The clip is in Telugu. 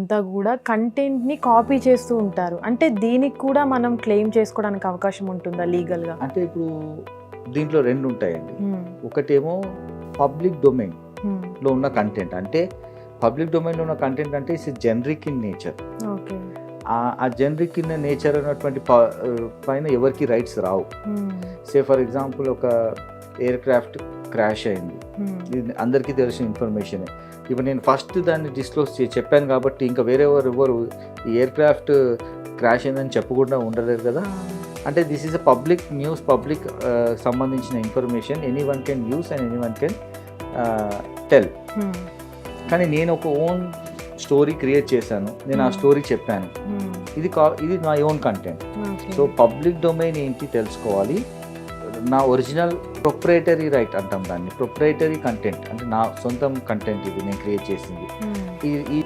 అంతా కూడా కంటెంట్ని కాపీ చేస్తూ ఉంటారు. అంటే దీనికి కూడా మనం క్లెయిమ్ చేసుకోవడానికి అవకాశం ఉంటుందా లీగల్గా? అంటే ఇప్పుడు దీంట్లో రెండు ఉంటాయండి. ఒకటేమో పబ్లిక్ డొమైన్లో ఉన్న కంటెంట్. అంటే పబ్లిక్ డొమైన్లో ఉన్న కంటెంట్ అంటే it's generic in nature. Okay. ఆ జనరిక్ ఇన్ నేచర్ అన్నటువంటి పైన ఎవరికి rights Rao. Say for example ఒక ఎయిర్ క్రాఫ్ట్ క్రాష్ అయింది, ఇది అందరికీ తెలిసిన ఇన్ఫర్మేషనే. ఇప్పుడు నేను ఫస్ట్ దాన్ని డిస్క్లోజ్ చెప్పాను కాబట్టి ఇంకా వేరే ఎవరు ఈ ఎయిర్ క్రాఫ్ట్ క్రాష్ అయిందని చెప్పకుండా ఉండలేరు కదా. అంటే this is a public news, public సంబంధించిన information, any one can use and any one can tell. కానీ నేను ఒక ఓన్ స్టోరీ క్రియేట్ చేశాను, నేను ఆ స్టోరీ చెప్పాను, ఇది నా own content. So public domain ఏంటి తెలుసుకోవాలి. నా ఒరిజినల్ ప్రొప్రైటరీ రైట్ అంటాం దాన్ని, ప్రొప్రైటరీ కంటెంట్ అంటే నా సొంతం కంటెంట్, ఇది నేను క్రియేట్ చేసింది. ఈ